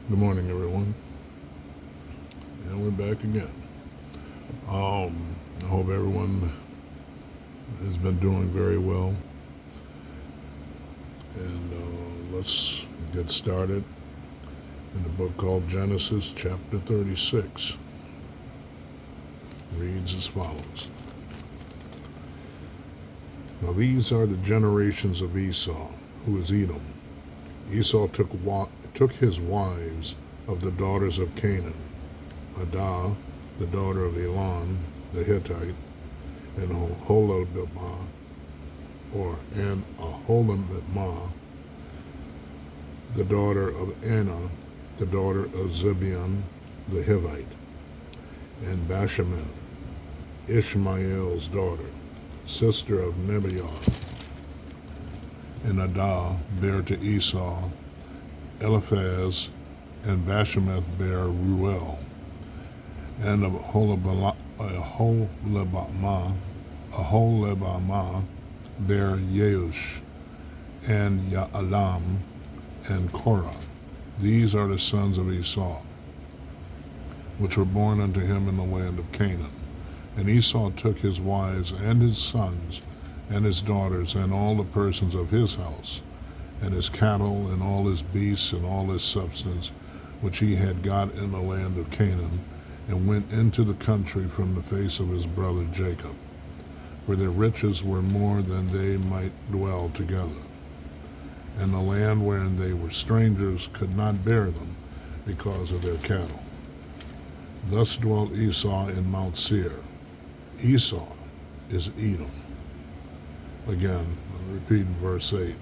Good morning, everyone, and we're back again. I hope everyone has been doing very well, and let's get started in the book called Genesis, chapter 36. Reads as follows. Now these are the generations of Esau, who is Edom. Esau took his wives of the daughters of Canaan, Adah, the daughter of Elon, the Hittite, and Aholibamah, and Aholibamah, the daughter of Anah, the daughter of Zibeon, the Hivite, and Bashemath, Ishmael's daughter, sister of Nebaioth. And Adah bare to Esau Eliphaz, and Bashemath bare Ruel, and Aholibamah bare Yeush, and Ya'alam, and Korah. These are the sons of Esau, which were born unto him in the land of Canaan. And Esau took his wives and his sons and his daughters and all the persons of his house, and his cattle and all his beasts and all his substance, which he had got in the land of Canaan, and went into the country from the face of his brother Jacob, for their riches were more than they might dwell together. And the land wherein they were strangers could not bear them because of their cattle. Thus dwelt Esau in Mount Seir. Esau is Edom. Again, repeating verse 8.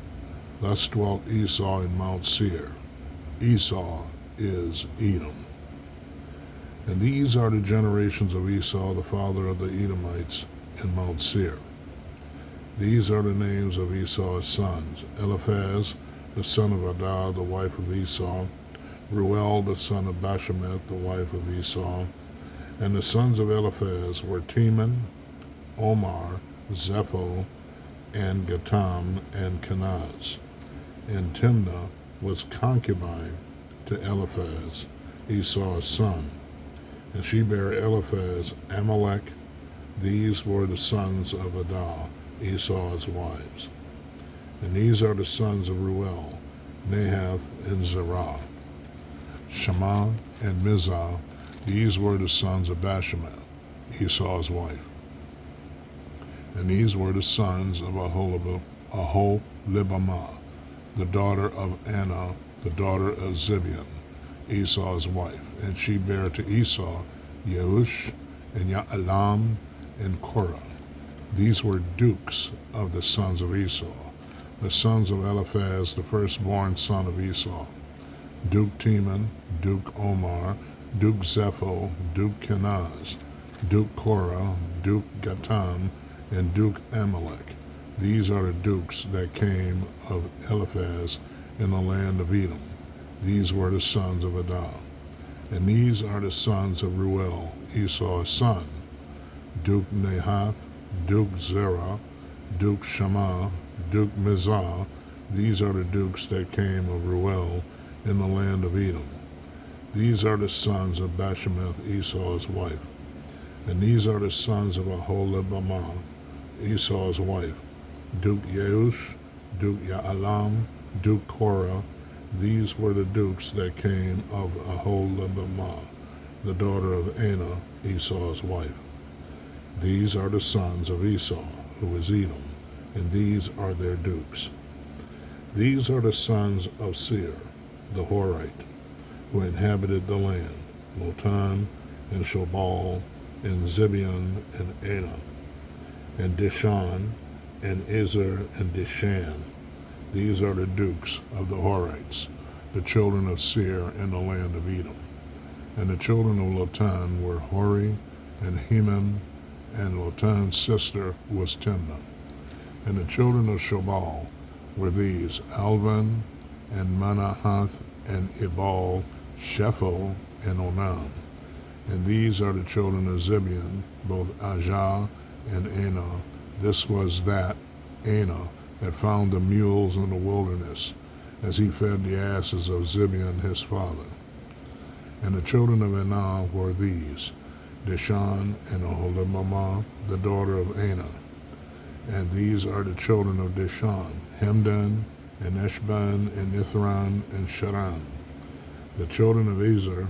Thus dwelt Esau in Mount Seir. Esau is Edom. And these are the generations of Esau, the father of the Edomites, in Mount Seir. These are the names of Esau's sons: Eliphaz, the son of Adah, the wife of Esau; Ruel, the son of Bashemath, the wife of Esau. And the sons of Eliphaz were Teman, Omar, Zepho, and Gatam, and Kenaz. And Timnah was concubine to Eliphaz, Esau's son. And she bare Eliphaz Amalek. These were the sons of Adah, Esau's wives. And these are the sons of Ruel, Nahath, and Zerah. Shema and Mizah. These were the sons of Bashemath, Esau's wife. And these were the sons of Aholibamah, the daughter of Anah, the daughter of Zibeon, Esau's wife. And she bare to Esau Yeush, and Ya'alam, and Korah. These were dukes of the sons of Esau, the sons of Eliphaz, the firstborn son of Esau: Duke Teman, Duke Omar, Duke Zepho, Duke Kenaz, Duke Korah, Duke Gatam, and Duke Amalek. These are the dukes that came of Eliphaz in the land of Edom. These were the sons of Adah. And these are the sons of Ruel, Esau's son: Duke Nahath, Duke Zerah, Duke Shema, Duke Mizah. These are the dukes that came of Ruel in the land of Edom. These are the sons of Bashemath, Esau's wife. And these are the sons of Aholibamah, Esau's wife: Duke Yeush, Duke Ya'alam, Duke Korah. These were the dukes that came of Aholibamah, the daughter of Anah, Esau's wife. These are the sons of Esau, who is Edom, and these are their dukes. These are the sons of Seir, the Horite, who inhabited the land: Lotan, and Shobal, and Zibeon, and Anah, and Dishan, and Ezer, and Dishan. These are the dukes of the Horites, the children of Seir in the land of Edom. And the children of Lotan were Hori, and Heman, and Lotan's sister was Timnah. And the children of Shobal were these: Alvan, and Manahath, and Ebal, Shepho, and Onam. And these are the children of Zibeon, both Ajah and Anah. This was that Anah that found the mules in the wilderness, as he fed the asses of Zibeon his father. And the children of Anah were these: Dishan and Oholibamah, the daughter of Anah. And these are the children of Dishan: Hemdan, and Eshban, and Ithran, and Sharan. The children of Ezer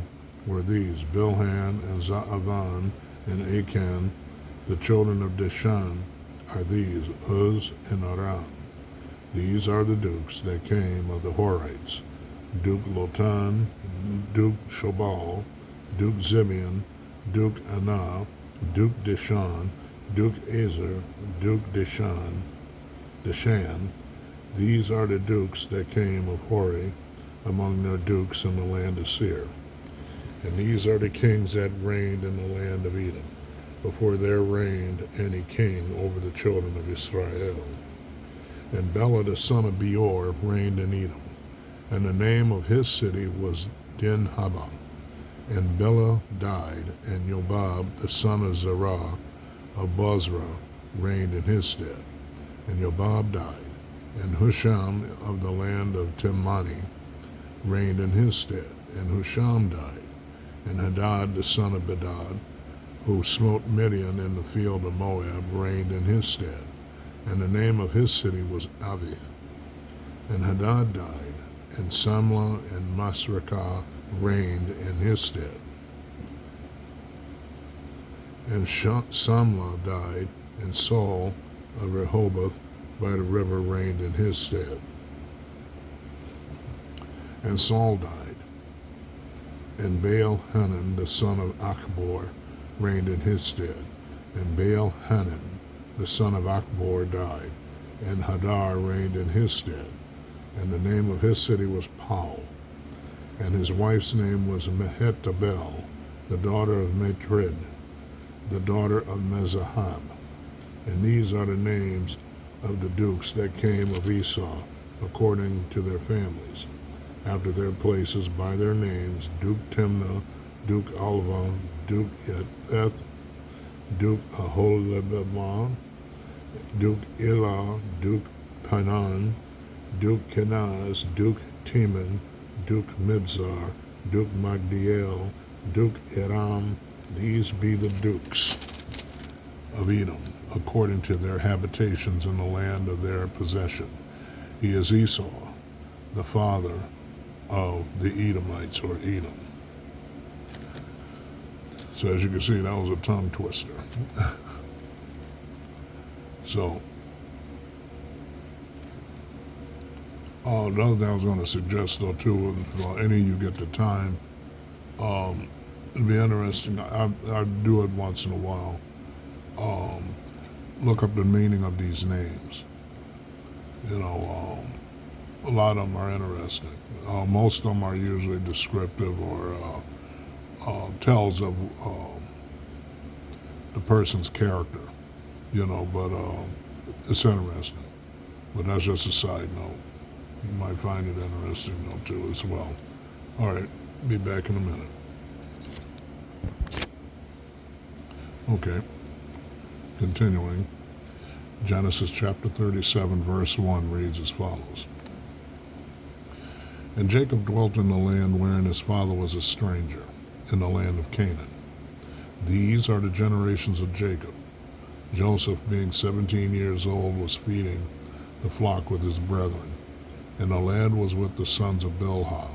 were these: Bilhan, and Zaavan, and Achan. The children of Dishan are these: Uz and Aram. These are the dukes that came of the Horites: Duke Lotan, Duke Shobal, Duke Zibeon, Duke Anah, Duke Dishan, Duke Ezer, Duke Dishan. These are the dukes that came of Hori among their dukes in the land of Seir. And these are the kings that reigned in the land of Edom, before there reigned any king over the children of Israel. And Bela the son of Beor reigned in Edom, and the name of his city was Dinhabah. And Bela died, and Yobab the son of Zerah of Bozrah reigned in his stead. And Yobab died, and Husham of the land of Temani reigned in his stead. And Husham died, and Hadad the son of Bedad, who smote Midian in the field of Moab, reigned in his stead. And the name of his city was Avith. And Hadad died, and Samlah and Masrekah reigned in his stead. And Samlah died, and Saul of Rehoboth by the river reigned in his stead. And Saul died, and Baal-Hanan the son of Achbor reigned in his stead. And Baal-Hanan the son of Achbor died, and Hadar reigned in his stead. And the name of his city was Pau, and his wife's name was Mehetabel, the daughter of Matred, the daughter of Mezahab. And these are the names of the dukes that came of Esau, according to their families, after their places by their names: Duke Timnah, Duke Alva, Duke Yetheth, Duke Aholibamah, Duke Elah, Duke Panan, Duke Kenaz, Duke Teman, Duke Mibzar, Duke Magdiel, Duke Iram. These be the dukes of Edom, according to their habitations in the land of their possession. He is Esau, the father of the Edomites, or Edom. So as you can see, that was a tongue twister. So, another thing I was going to suggest, though, too, if any of you get the time, it'd be interesting. I do it once in a while. Look up the meaning of these names. You know, a lot of them are interesting. Most of them are usually descriptive or tells of the person's character, you know, but it's interesting. But that's just a side note. You might find it interesting, though, too, as well. All right, be back in a minute. Okay, continuing. Genesis chapter 37, verse 1 reads as follows. And Jacob dwelt in the land wherein his father was a stranger, in the land of Canaan. These are the generations of Jacob. Joseph, being 17 years old, was feeding the flock with his brethren, and the lad was with the sons of Bilhah,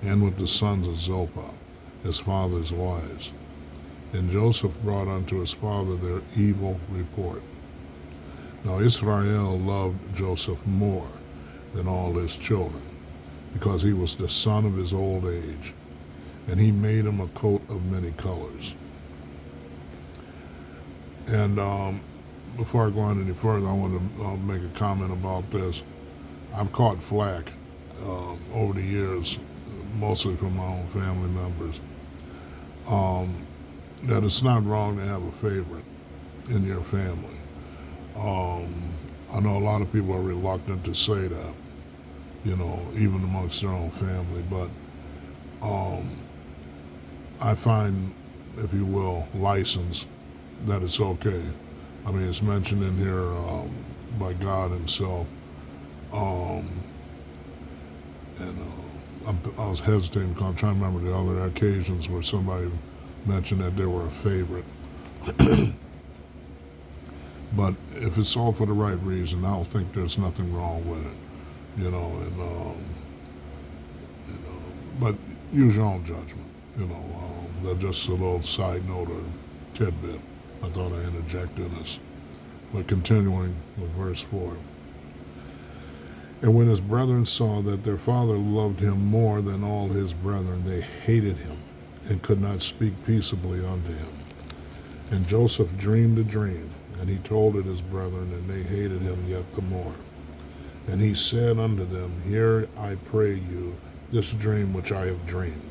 and with the sons of Zilpah, his father's wives. And Joseph brought unto his father their evil report. Now Israel loved Joseph more than all his children, because he was the son of his old age, and he made him a coat of many colors. And before I go on any further, I want to make a comment about this. I've caught flack over the years, mostly from my own family members, that it's not wrong to have a favorite in your family. I know a lot of people are reluctant to say that, you know, even amongst their own family, but I find, if you will, license that it's okay. I mean, it's mentioned in here by God himself, and I was hesitating because I'm trying to remember the other occasions where somebody mentioned that they were a favorite. But if it's all for the right reason, I don't think there's nothing wrong with it, but use your own judgment, that's just a little side note or tidbit I thought I interjected in this. But continuing with verse 4. And when his brethren saw that their father loved him more than all his brethren, they hated him and could not speak peaceably unto him. And Joseph dreamed a dream, and he told it his brethren, and they hated him yet the more. And he said unto them, Hear, I pray you, this dream which I have dreamed.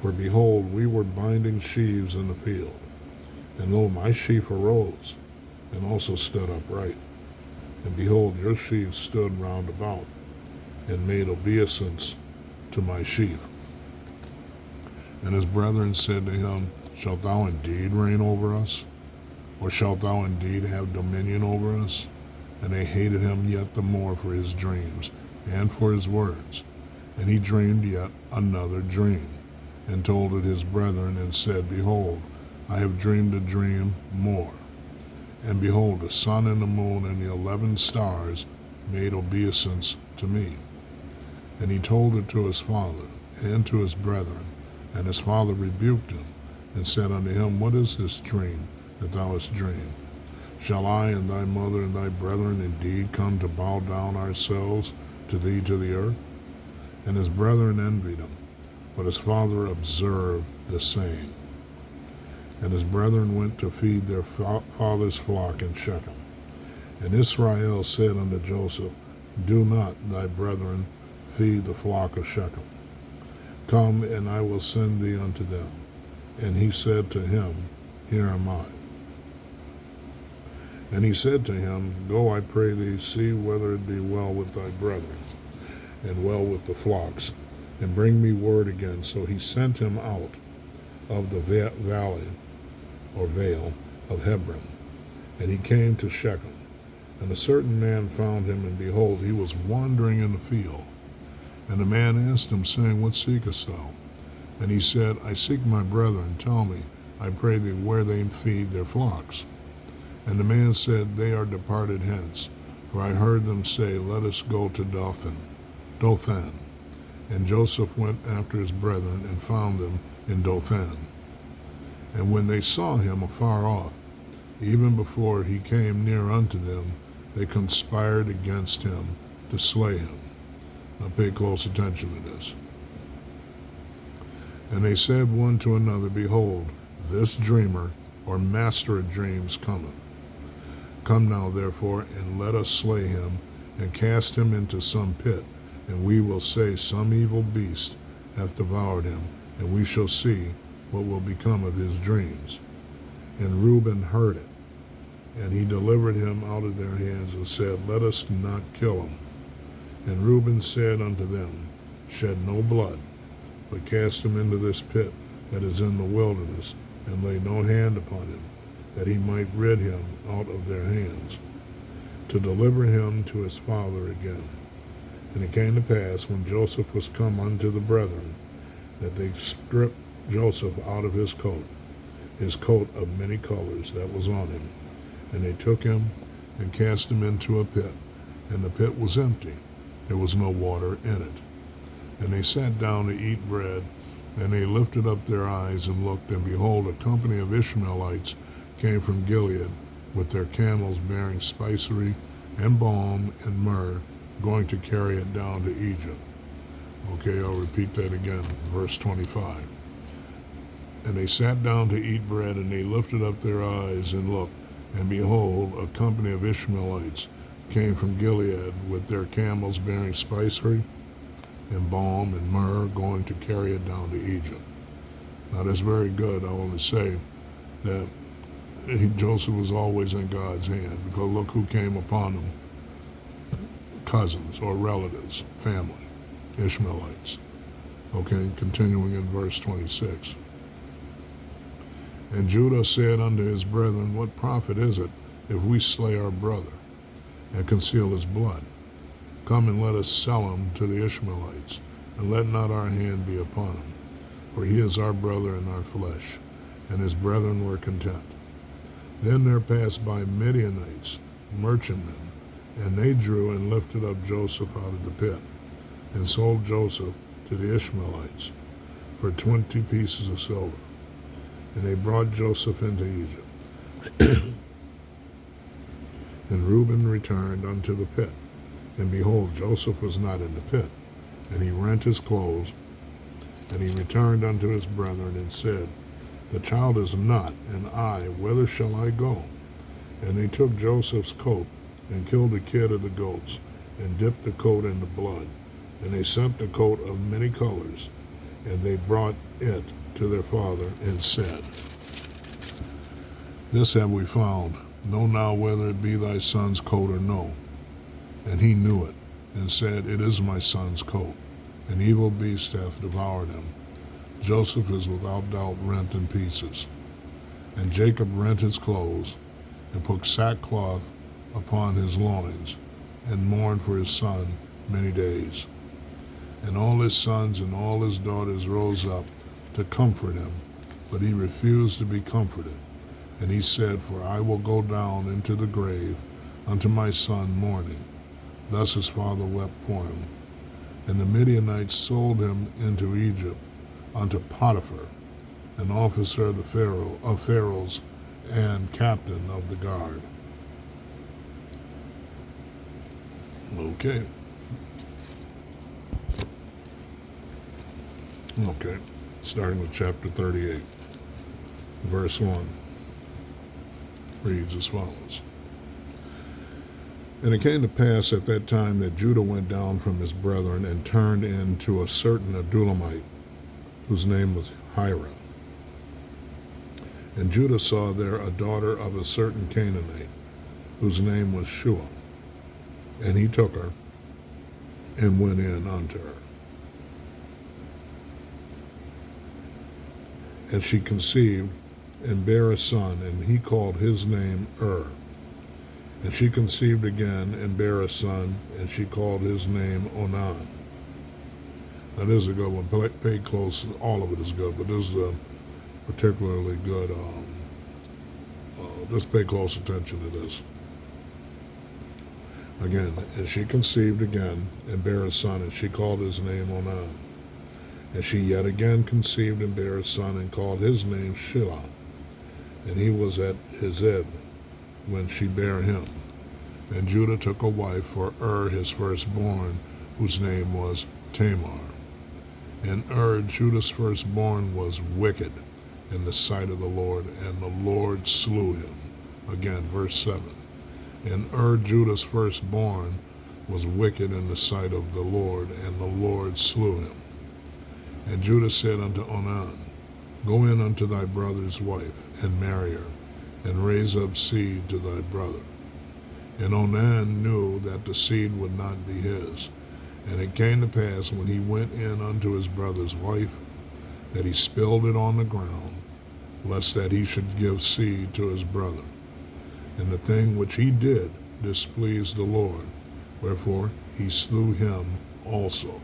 For behold, we were binding sheaves in the field, and lo, my sheaf arose, and also stood upright. And behold, your sheaves stood round about, and made obeisance to my sheaf. And his brethren said to him, Shalt thou indeed reign over us? Or shalt thou indeed have dominion over us? And they hated him yet the more for his dreams, and for his words. And he dreamed yet another dream, and told it his brethren, and said, Behold, I have dreamed a dream more. And behold, the sun and the moon and the 11 stars made obeisance to me. And he told it to his father and to his brethren. And his father rebuked him, and said unto him, What is this dream that thou hast dreamed? Shall I and thy mother and thy brethren indeed come to bow down ourselves to thee to the earth? And his brethren envied him, but his father observed the same. And his brethren went to feed their father's flock in Shechem. And Israel said unto Joseph, Do not thy brethren feed the flock of Shechem. Come, and I will send thee unto them. And he said to him, Here am I. And he said to him, Go, I pray thee, see whether it be well with thy brethren, and well with the flocks, and bring me word again. So he sent him out of the valley, or vale, of Hebron. And he came to Shechem. And a certain man found him, and behold, he was wandering in the field. And the man asked him, saying, What seekest thou? And he said, I seek my brethren. Tell me, I pray thee, where they feed their flocks. And the man said, They are departed hence, for I heard them say, Let us go to Dothan. And Joseph went after his brethren, and found them in Dothan. And when they saw him afar off, even before he came near unto them, they conspired against him to slay him. Now pay close attention to this. And they said one to another, Behold, this dreamer, or master of dreams, cometh. Come now, therefore, and let us slay him, and cast him into some pit, and we will say, Some evil beast hath devoured him, and we shall see what will become of his dreams. And Reuben heard it, and he delivered him out of their hands, and said, Let us not kill him. And Reuben said unto them, Shed no blood, but cast him into this pit that is in the wilderness, and lay no hand upon him, that he might rid him out of their hands, to deliver him to his father again. And it came to pass, when Joseph was come unto the brethren, that they stripped Joseph out of his coat of many colors that was on him. And they took him and cast him into a pit, and the pit was empty. There was no water in it. And they sat down to eat bread, and they lifted up their eyes and looked, and behold, a company of Ishmaelites came from Gilead with their camels bearing spicery and balm and myrrh, going to carry it down to Egypt. Okay, I'll repeat that again, verse 25. And they sat down to eat bread, and they lifted up their eyes and looked, and behold, a company of Ishmaelites came from Gilead with their camels bearing spicery and balm and myrrh, going to carry it down to Egypt. Now that's very good. I want to say that Joseph was always in God's hand, because look who came upon him. Cousins or relatives, family, Ishmaelites. Okay, continuing in verse 26. And Judah said unto his brethren, What profit is it if we slay our brother and conceal his blood? Come and let us sell him to the Ishmaelites, and let not our hand be upon him, for he is our brother and our flesh. And his brethren were content. Then there passed by Midianites, merchantmen, and they drew and lifted up Joseph out of the pit, and sold Joseph to the Ishmaelites for 20 pieces of silver. And they brought Joseph into Egypt. And Reuben returned unto the pit, and behold, Joseph was not in the pit. And he rent his clothes, and he returned unto his brethren, and said, The child is not, and I, whither shall I go? And they took Joseph's coat, and killed a kid of the goats, and dipped the coat in the blood. And they sent the coat of many colors, and they brought it to their father, and said, This have we found. Know now whether it be thy son's coat or no. And he knew it, and said, It is my son's coat. An evil beast hath devoured him. Joseph is without doubt rent in pieces. And Jacob rent his clothes, and put sackcloth upon his loins, and mourned for his son many days. And all his sons and all his daughters rose up to comfort him, but he refused to be comforted. And he said, For I will go down into the grave unto my son mourning. Thus his father wept for him. And the Midianites sold him into Egypt unto Potiphar, an officer of Pharaoh's and captain of the guard. Okay. Starting with chapter 38, verse 1. Reads as follows. And it came to pass at that time that Judah went down from his brethren and turned into a certain Adullamite, whose name was Hira. And Judah saw there a daughter of a certain Canaanite, whose name was Shua. And he took her and went in unto her. And she conceived and bare a son, and he called his name And she conceived again and bare a son, and she called his name Onan. Now this is a good one. Pay close. All of it is good, but this is a particularly good. Just pay close attention to this. Again, and she conceived again and bare a son, and she called his name Onan. And she yet again conceived and bare a son, and called his name Shelah. And he was at Hizib when she bare him. And Judah took a wife for his firstborn, whose name was Tamar. And Judah's firstborn, was wicked in the sight of the Lord, and the Lord slew him. Again, verse 7. And Judah's firstborn, was wicked in the sight of the Lord, and the Lord slew him. And Judah said unto Onan, Go in unto thy brother's wife, and marry her, and raise up seed to thy brother. And Onan knew that the seed would not be his. And it came to pass, when he went in unto his brother's wife, that he spilled it on the ground, lest that he should give seed to his brother. And the thing which he did displeased the Lord, wherefore he slew him also.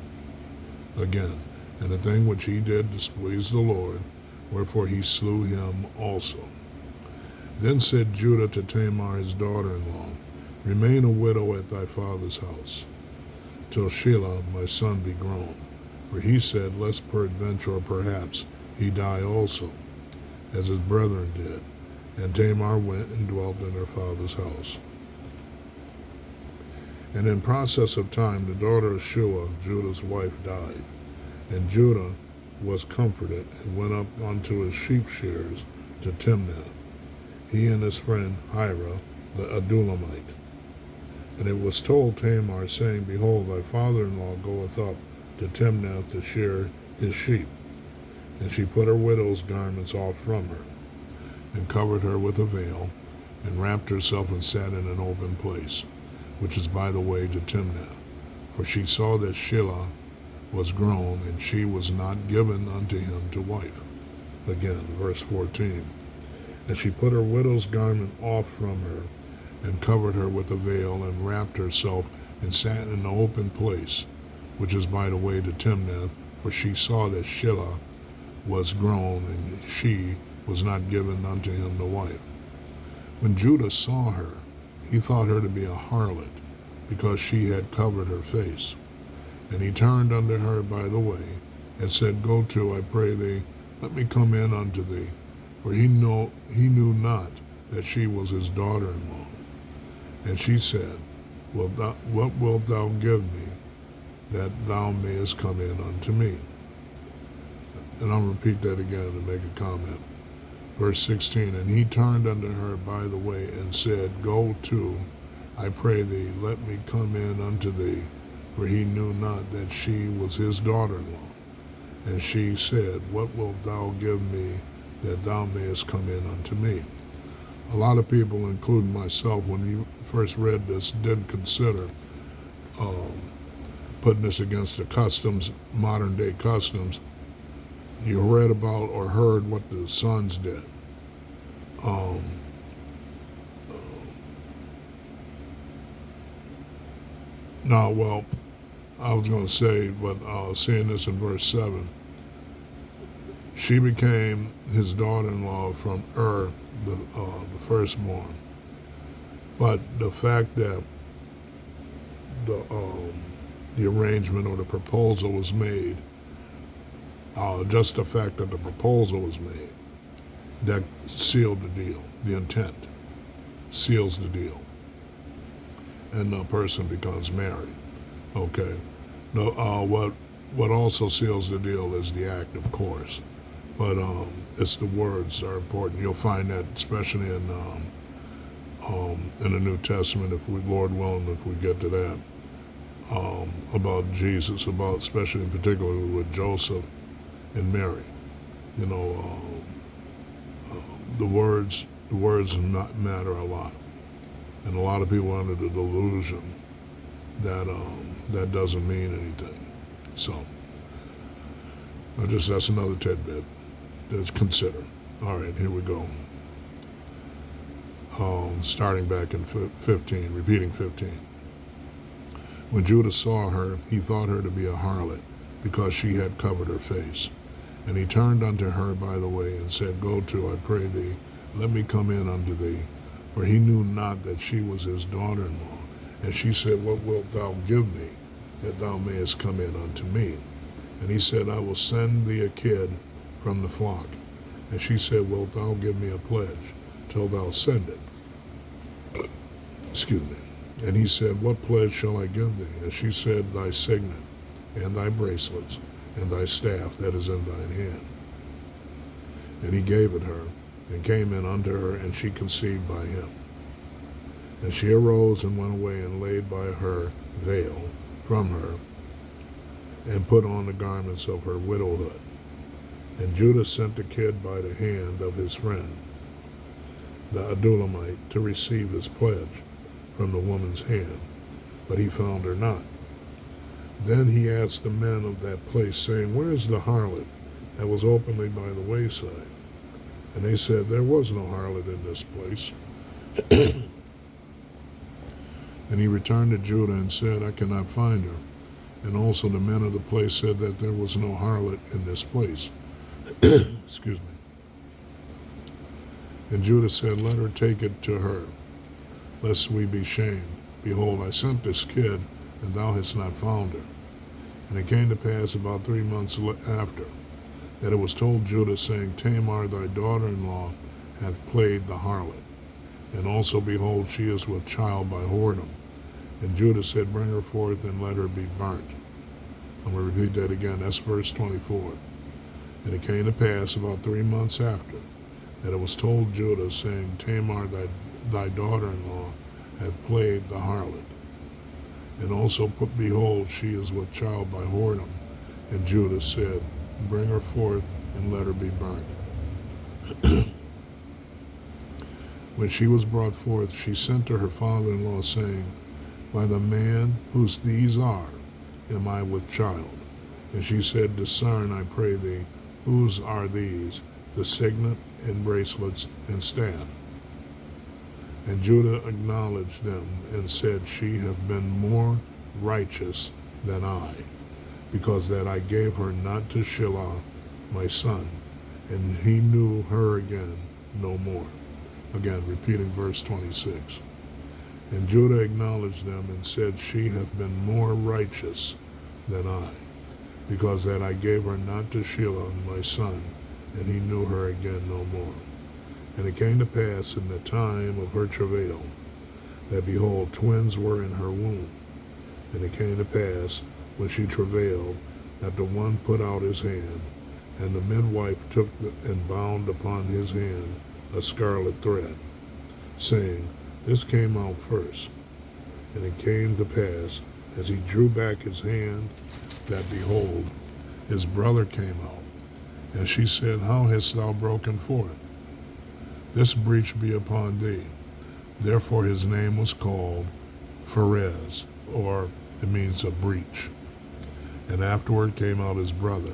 Again, and the thing which he did displeased the Lord, wherefore he slew him also. Then said Judah to Tamar his daughter-in-law, Remain a widow at thy father's house, till Shelah my son be grown. For he said, Lest peradventure or perhaps he die also, as his brethren did. And Tamar went and dwelt in her father's house. And in process of time the daughter of Shua, Judah's wife, died. And Judah was comforted, and went up unto his sheep shearers to Timnath, he and his friend Hira the Adullamite. And it was told Tamar, saying, Behold, thy father-in-law goeth up to Timnath to shear his sheep. And she put her widow's garments off from her, and covered her with a veil, and wrapped herself, and sat in an open place, which is by the way to Timnath. For she saw that Shelah was grown, and she was not given unto him to wife. Again, verse 14. And she put her widow's garment off from her, and covered her with a veil, and wrapped herself, and sat in an open place, which is by the way to Timnath, for she saw that Shelah was grown, and she was not given unto him to wife. When Judah saw her, he thought her to be a harlot, because she had covered her face. And he turned unto her by the way, and said, Go to, I pray thee, let me come in unto thee. For he knew not that she was his daughter-in-law. And she said, What wilt thou give me, that thou mayest come in unto me? And I'll repeat that again and make a comment. Verse 16, and he turned unto her by the way, and said, Go to, I pray thee, let me come in unto thee. For he knew not that she was his daughter-in-law. And she said, What wilt thou give me, that thou mayest come in unto me? A lot of people, including myself, when you first read this, didn't consider putting this against the customs, modern day customs. You read about or heard what the sons did. Now, well, I was going to say, but seeing this in verse 7, she became his daughter-in-law from the firstborn. But the fact that the arrangement or the proposal was made, just the fact that the proposal was made, that sealed the deal. The intent seals the deal, and the person becomes married. Okay. No, what also seals the deal is the act, of course, but it's the words are important. You'll find that especially in the New Testament, if we, Lord willing, if we get to that, about Jesus, about especially in particular with Joseph and Mary. You know, the words not matter a lot, and a lot of people are under the delusion that that doesn't mean anything. So, that's another tidbit to consider. All right, here we go. Starting back in 15, repeating 15. When Judah saw her, he thought her to be a harlot, because she had covered her face. And he turned unto her by the way, and said, Go to, I pray thee, let me come in unto thee. For he knew not that she was his daughter-in-law. And she said, What wilt thou give me, that thou mayest come in unto me? And he said, I will send thee a kid from the flock. And she said, Wilt thou give me a pledge, till thou send it? Excuse me. And he said, What pledge shall I give thee? And she said, Thy signet, and thy bracelets, and thy staff that is in thine hand. And he gave it her, and came in unto her, and she conceived by him. And she arose and went away, and laid by her veil from her, and put on the garments of her widowhood. And Judah sent the kid by the hand of his friend, the Adullamite, to receive his pledge from the woman's hand, but he found her not. Then he asked the men of that place, saying, Where is the harlot that was openly by the wayside? And they said, There was no harlot in this place. And he returned to Judah and said, I cannot find her. And also the men of the place said that there was no harlot in this place. Excuse me. And Judah said, Let her take it to her, lest we be shamed. Behold, I sent this kid, and thou hast not found her. And it came to pass about 3 months after, that it was told Judah, saying, Tamar thy daughter-in-law hath played the harlot. And also, behold, she is with child by whoredom. And Judah said, Bring her forth, and let her be burnt. I'm going to repeat that again. That's verse 24. And it came to pass about 3 months after, that it was told Judah, saying, Tamar thy daughter-in-law hath played the harlot. And also, behold, she is with child by whoredom. And Judah said, Bring her forth, and let her be burnt. When she was brought forth, she sent to her father-in-law, saying, By the man whose these are, am I with child? And she said, Discern, I pray thee, whose are these, the signet, and bracelets, and staff? And Judah acknowledged them, and said, She hath been more righteous than I. because that I gave her not to Shelah my son, and he knew her again no more. Again, repeating verse 26. And Judah acknowledged them and said, She hath been more righteous than I, because that I gave her not to Shelah my son, and he knew her again no more. And it came to pass in the time of her travail, that behold, twins were in her womb. And it came to pass, when she travailed, that the one put out his hand, and the midwife took and bound upon his hand a scarlet thread, saying, This came out first. And it came to pass, as he drew back his hand, that behold, his brother came out. And she said, How hast thou broken forth? This breach be upon thee. Therefore his name was called Pharez, or it means a breach. And afterward came out his brother,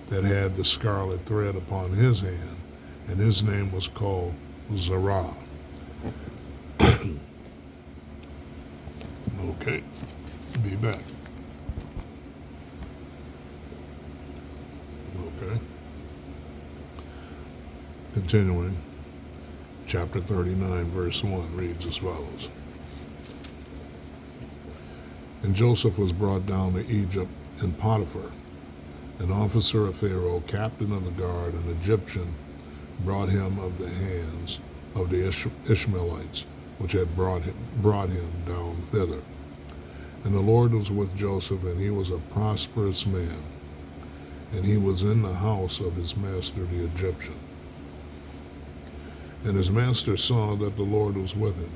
that had the scarlet thread upon his hand, and his name was called Zerah. Okay, be back. Okay. Continuing, chapter 39, verse 1 reads as follows. And Joseph was brought down to Egypt, and Potiphar, an officer of Pharaoh, captain of the guard, an Egyptian, brought him of the hands of the Ishmaelites, which had brought him down thither. And the Lord was with Joseph, and he was a prosperous man, and he was in the house of his master the Egyptian. And his master saw that the Lord was with him,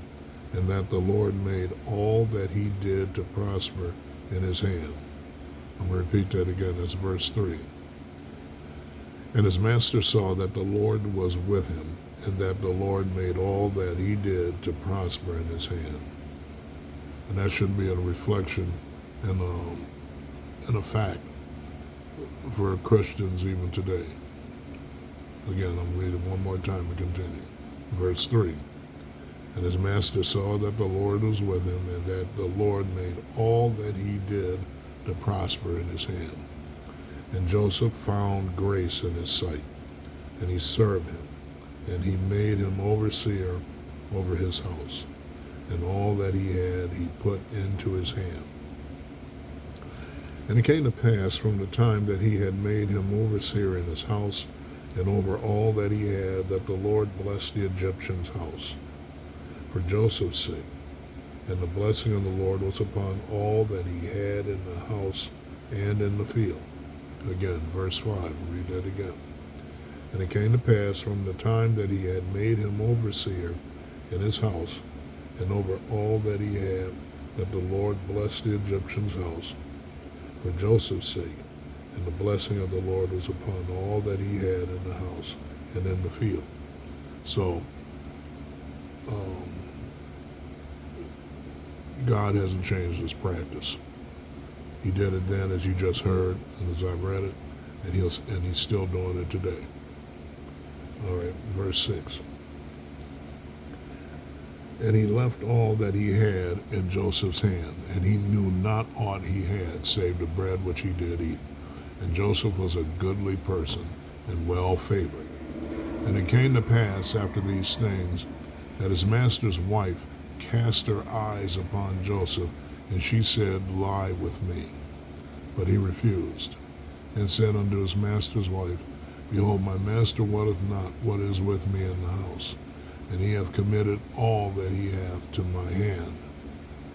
and that the Lord made all that he did to prosper in his hand. I'm going to repeat that again. That's verse 3. And his master saw that the Lord was with him, and that the Lord made all that he did to prosper in his hand. And that should be a reflection and a fact for Christians even today. Again, I'm reading one more time and continue. Verse 3. And his master saw that the Lord was with him, and that the Lord made all that he did to prosper in his hand. And Joseph found grace in his sight, and he served him, and he made him overseer over his house, and all that he had he put into his hand. And it came to pass from the time that he had made him overseer in his house, and over all that he had, that the Lord blessed the Egyptian's house for Joseph's sake. And the blessing of the Lord was upon all that he had in the house and in the field. Again, verse 5, read that again. And it came to pass from the time that he had made him overseer in his house, and over all that he had, that the Lord blessed the Egyptian's house for Joseph's sake. And the blessing of the Lord was upon all that he had in the house and in the field. So, God hasn't changed his practice. He did it then, as you just heard, and as I read it, and he's still doing it today. All right, verse 6. And he left all that he had in Joseph's hand, and he knew not aught he had, save the bread which he did eat. And Joseph was a goodly person, and well favored. And it came to pass after these things, that his master's wife cast her eyes upon Joseph, and she said, Lie with me. But he refused, and said unto his master's wife, Behold, my master wotteth not what is with me in the house, and he hath committed all that he hath to my hand.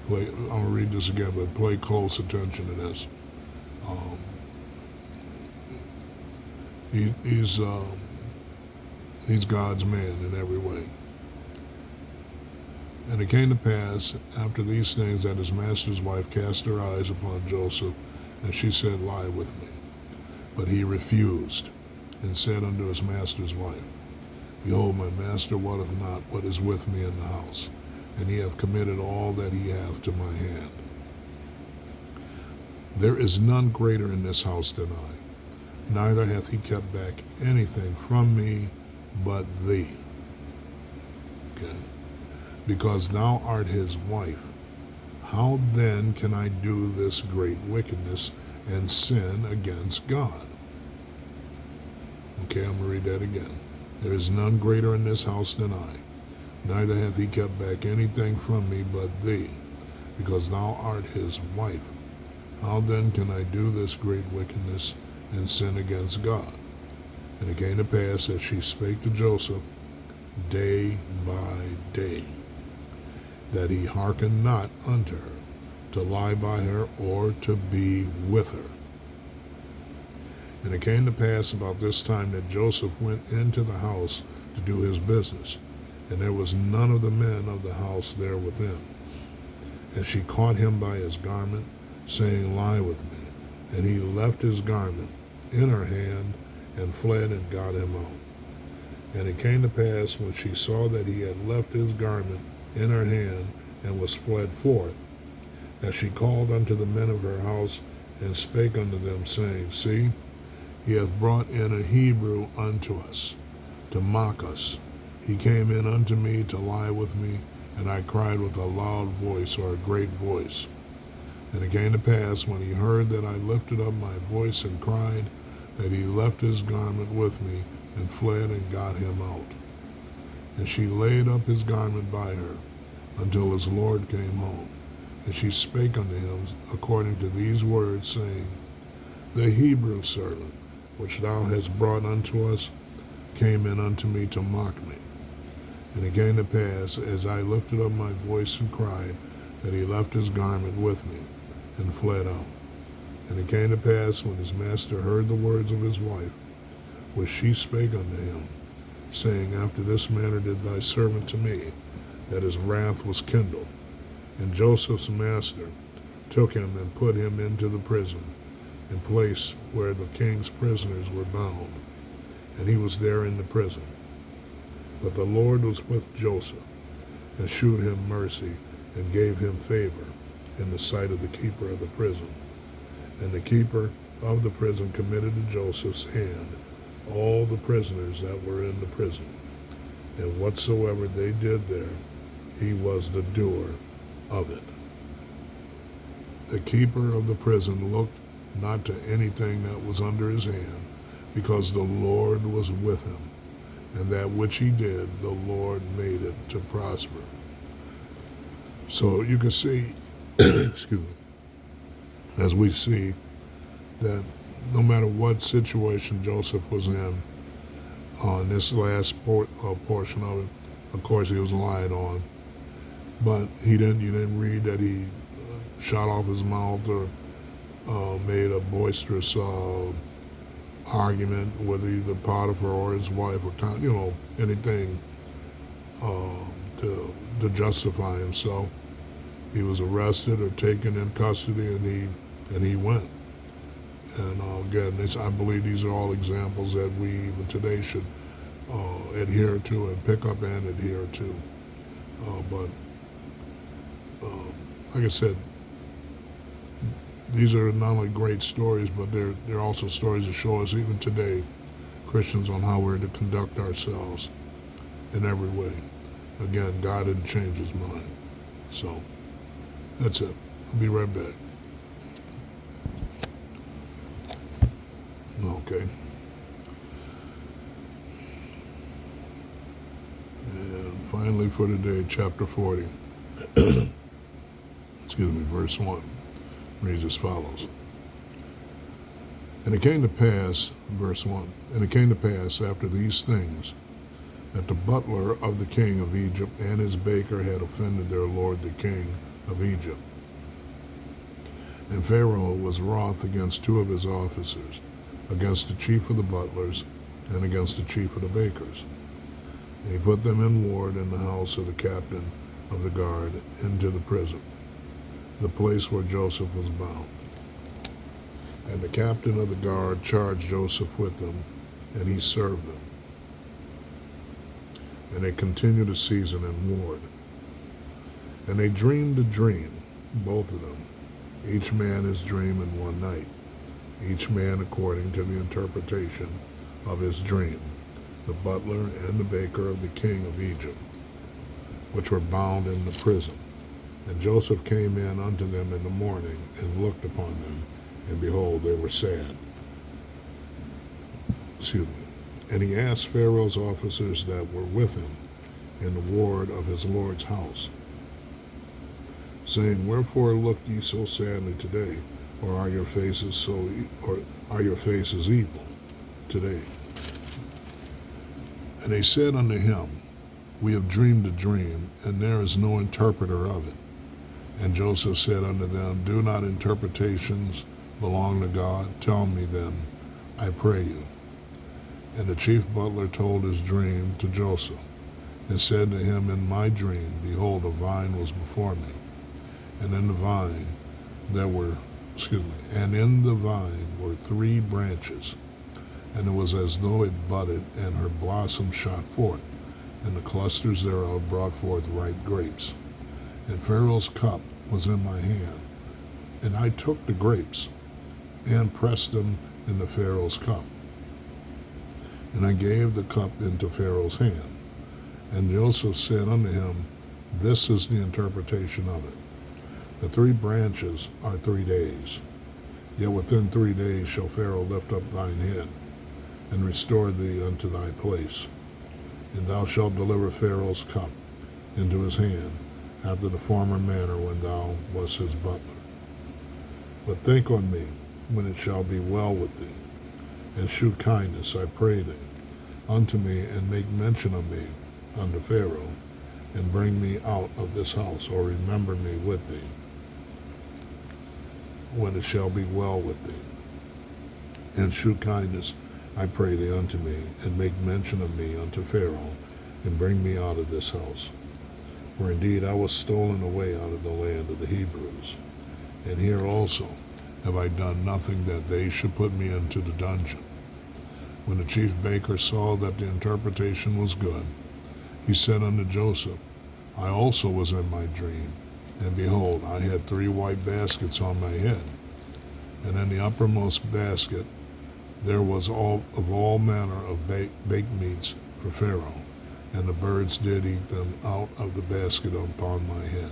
I'm going to read this again, but pay close attention to this. He's God's man in every way. And it came to pass after these things that his master's wife cast her eyes upon Joseph, and she said, Lie with me. But he refused, and said unto his master's wife, Behold, my master wotteth not what is with me in the house, and he hath committed all that he hath to my hand. There is none greater in this house than I, neither hath he kept back anything from me but thee. Okay? Because thou art his wife. How then can I do this great wickedness and sin against God. Okay, I'm going to read that again. There is none greater in this house than I. Neither hath he kept back anything from me but thee, because thou art his wife. How then can I do this great wickedness and sin against God? And it came to pass that she spake to Joseph day by day, that he hearkened not unto her, to lie by her, or to be with her. And it came to pass about this time that Joseph went into the house to do his business, and there was none of the men of the house there within. And she caught him by his garment, saying, Lie with me. And he left his garment in her hand, and fled, and got him out. And it came to pass, when she saw that he had left his garment in her hand, and was fled forth, that she called unto the men of her house, and spake unto them, saying, See, he hath brought in a Hebrew unto us, to mock us. He came in unto me to lie with me, and I cried with a loud voice, or a great voice. And it came to pass, when he heard that I lifted up my voice and cried, that he left his garment with me, and fled, and got him out. And she laid up his garment by her, until his Lord came home. And she spake unto him according to these words, saying, The Hebrew servant, which thou hast brought unto us, came in unto me to mock me. And it came to pass, as I lifted up my voice and cried, that he left his garment with me, and fled out. And it came to pass, when his master heard the words of his wife, which she spake unto him, saying, After this manner did thy servant to me, that his wrath was kindled. And Joseph's master took him and put him into the prison, in place where the king's prisoners were bound, and he was there in the prison. But the Lord was with Joseph, and shewed him mercy, and gave him favor in the sight of the keeper of the prison. And the keeper of the prison committed to Joseph's hand all the prisoners that were in the prison. And whatsoever they did there, he was the doer of it. The keeper of the prison looked not to anything that was under his hand, because the Lord was with him, and that which he did, the Lord made it to prosper. So you can see, excuse me, as we see that no matter what situation Joseph was in this last portion of it, of course he was lied on, but you didn't read that he shot off his mouth or made a boisterous argument with either Potiphar or his wife, or anything to justify himself. He was arrested or taken in custody, and he went. And again, I believe these are all examples that we even today should adhere to and pick up and adhere to. But like I said, these are not only great stories, but they're also stories that show us even today, Christians, on how we're to conduct ourselves in every way. Again, God didn't change his mind. So that's it. I'll be right back. Okay. And finally for today, chapter 40. Excuse me, verse 1 reads as follows. And it came to pass, verse 1, and it came to pass after these things, that the butler of the king of Egypt and his baker had offended their lord the king of Egypt. And Pharaoh was wroth against two of his officers, against the chief of the butlers, and against the chief of the bakers. And he put them in ward in the house of the captain of the guard into the prison, the place where Joseph was bound. And the captain of the guard charged Joseph with them, and he served them. And they continued a season in ward. And they dreamed a dream, both of them, each man his dream in one night, each man according to the interpretation of his dream, the butler and the baker of the king of Egypt, which were bound in the prison. And Joseph came in unto them in the morning, and looked upon them, and behold, they were sad. Excuse me. And he asked Pharaoh's officers that were with him in the ward of his Lord's house, saying, Wherefore look ye so sadly today, or are your faces evil today? And they said unto him, We have dreamed a dream, and there is no interpreter of it. And Joseph said unto them, Do not interpretations belong to God? Tell me then, I pray you. And the chief butler told his dream to Joseph, and said to him, In my dream, behold, a vine was before me, and in the vine were 3 branches, and it was as though it budded, and her blossom shot forth, and the clusters thereof brought forth ripe grapes. And Pharaoh's cup was in my hand, and I took the grapes, and pressed them into Pharaoh's cup. And I gave the cup into Pharaoh's hand. And Joseph said unto him, This is the interpretation of it. The 3 branches are 3 days. Yet within 3 days shall Pharaoh lift up thine head, and restore thee unto thy place. And thou shalt deliver Pharaoh's cup into his hand, after the former manner when thou wast his butler. But think on me when it shall be well with thee, and shew kindness, I pray thee, unto me, and make mention of me unto Pharaoh, and bring me out of this house, or remember me with thee, when it shall be well with thee. And shew kindness, I pray thee, unto me, and make mention of me unto Pharaoh, and bring me out of this house. For indeed I was stolen away out of the land of the Hebrews, and here also have I done nothing that they should put me into the dungeon. When the chief baker saw that the interpretation was good, he said unto Joseph, I also was in my dream, and behold, I had 3 white baskets on my head, and in the uppermost basket there was all manner of baked meats for Pharaoh, and the birds did eat them out of the basket upon my head.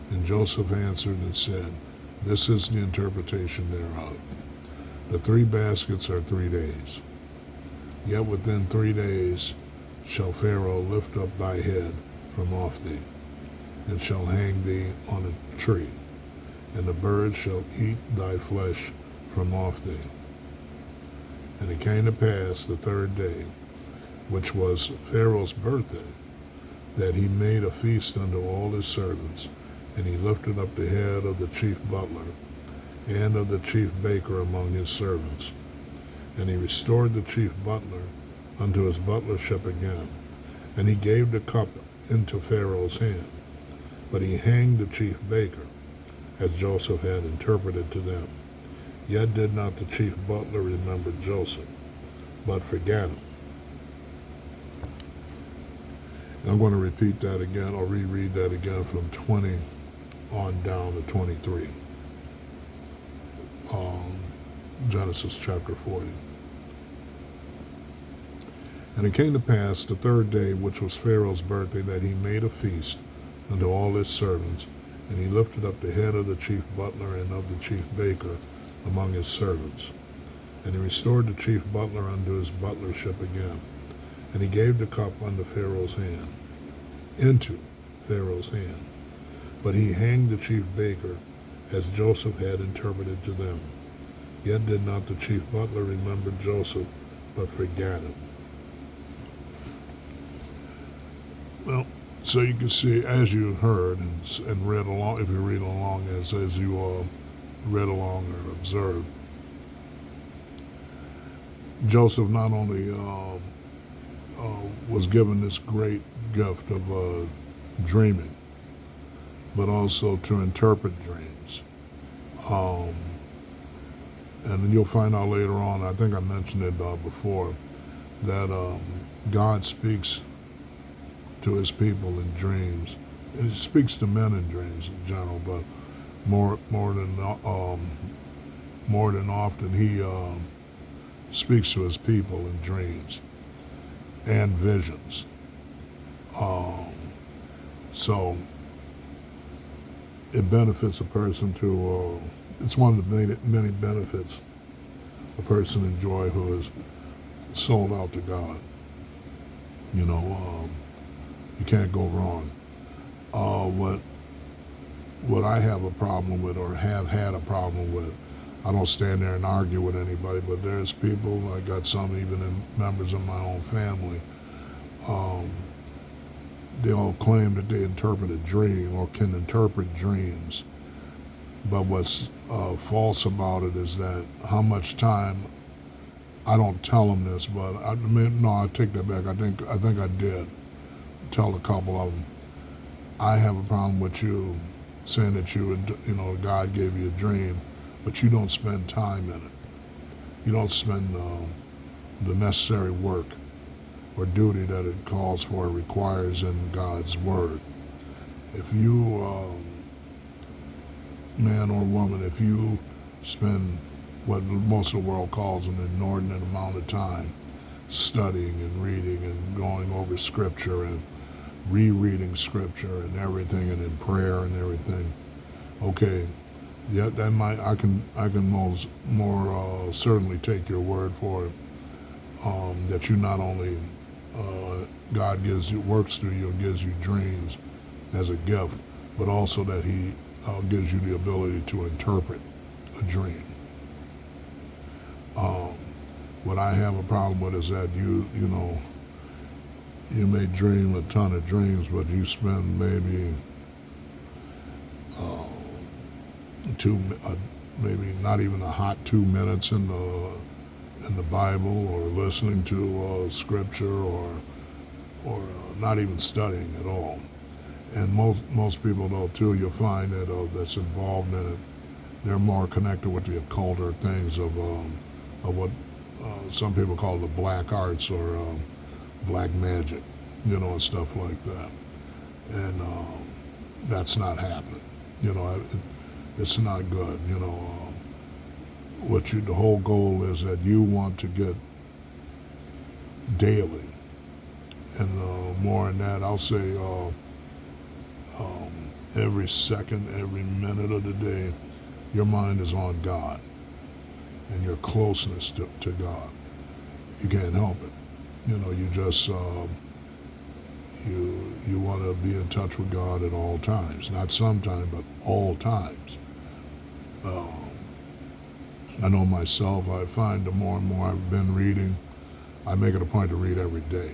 And Joseph answered and said, This is the interpretation thereof. The 3 baskets are 3 days. Yet within 3 days shall Pharaoh lift up thy head from off thee, and shall hang thee on a tree, and the birds shall eat thy flesh from off thee. And it came to pass the 3rd day, which was Pharaoh's birthday, that he made a feast unto all his servants, and he lifted up the head of the chief butler and of the chief baker among his servants. And he restored the chief butler unto his butlership again, and he gave the cup into Pharaoh's hand. But he hanged the chief baker, as Joseph had interpreted to them. Yet did not the chief butler remember Joseph, but forgat him. I'm going to repeat that again, or reread that again from 20 on down to 23. Genesis chapter 40. And it came to pass the 3rd day, which was Pharaoh's birthday, that he made a feast unto all his servants, and he lifted up the head of the chief butler and of the chief baker among his servants. And he restored the chief butler unto his butlership again, and he gave the cup into Pharaoh's hand. But he hanged the chief baker, as Joseph had interpreted to them. Yet did not the chief butler remember Joseph, but forgat him. Well, so you can see, as you heard and read along, if you read along as you read along or observed, Joseph not only was given this great gift of dreaming, but also to interpret dreams. And then you'll find out later on, I think I mentioned it before, that God speaks to his people in dreams. And he speaks to men in dreams in general, but more than often he speaks to his people in dreams and visions. So it benefits a person to it's one of the many benefits a person enjoy who is sold out to God. You know, you can't go wrong. What I have a problem with, or have had a problem with, I don't stand there and argue with anybody, but there's people, I got some even in members of my own family, um, they all claim that they interpret a dream or can interpret dreams. But what's false about it is that how much time, I don't tell them this, but I mean, no, I take that back. I think I did tell a couple of them. I have a problem with you saying that God gave you a dream, but you don't spend time in it. You don't spend the necessary work or duty that it calls for, requires in God's word. If you, man or woman, if you spend what most of the world calls an inordinate amount of time studying and reading and going over scripture and rereading scripture and everything, and in prayer and everything, okay, yeah, that might, I can most more certainly take your word for it, that you not only God works through you and gives you dreams as a gift, but also that He gives you the ability to interpret a dream. What I have a problem with is that you may dream a ton of dreams, but you spend maybe maybe not even a hot 2 minutes in the Bible, or listening to scripture, or not even studying at all. And most people, though, too, you'll find that that's involved in it, they're more connected with the occulter things of what some people call the black arts, or black magic, and stuff like that. And that's not happening. It's not good. The whole goal is that you want to get daily, and more than that, I'll say every second, every minute of the day, your mind is on God and your closeness to God. You can't help it. You just you want to be in touch with God at all times, not sometimes, but all times. I know myself, I find the more and more I've been reading, I make it a point to read every day.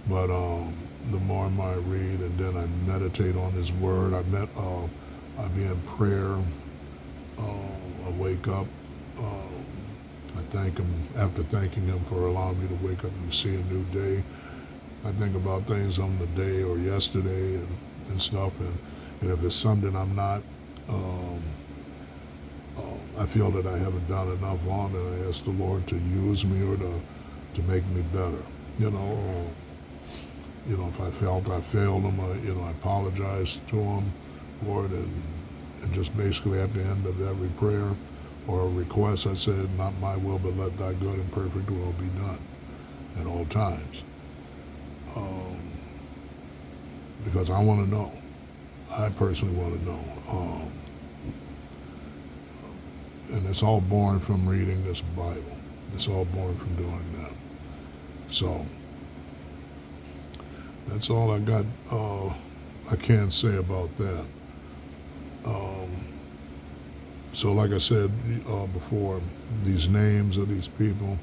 But the more and more I read, and then I meditate on His Word, I be in prayer, I wake up, I thank Him, after thanking Him for allowing me to wake up and see a new day. I think about things on the day or yesterday and stuff, and if it's something I'm not, I feel that I haven't done enough on, and I ask the Lord to use me, or to make me better. If I felt I failed Him, I apologize to Him for it, and just basically at the end of every prayer or a request, I said, not my will, but let Thy good and perfect will be done at all times. Because I want to know. I personally want to know. And it's all born from reading this Bible. It's all born from doing that. So, that's all I got, I can say about that. So like I said before, these names of these people,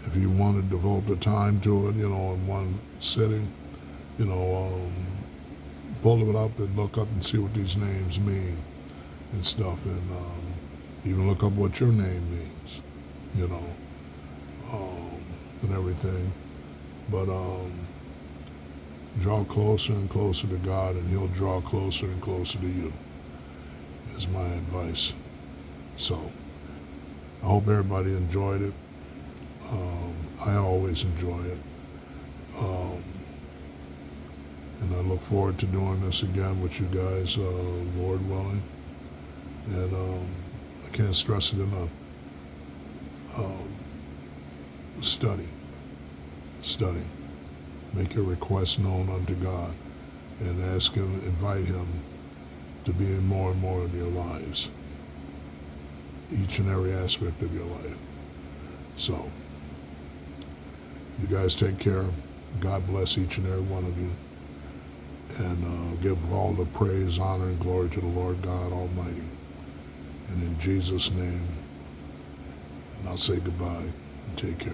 if you want to devote the time to it, in one sitting, pull it up and look up and see what these names mean and stuff, and even look up what your name means, and everything. But draw closer and closer to God, and He'll draw closer and closer to you, is my advice. So, I hope everybody enjoyed it. I always enjoy it. And I look forward to doing this again with you guys, Lord willing. And I can't stress it enough. Study. Make your requests known unto God, and ask Him, invite Him to be more and more in your lives, each and every aspect of your life. So, you guys take care. God bless each and every one of you. And give all the praise, honor, and glory to the Lord God Almighty. And in Jesus' name, and I'll say goodbye and take care.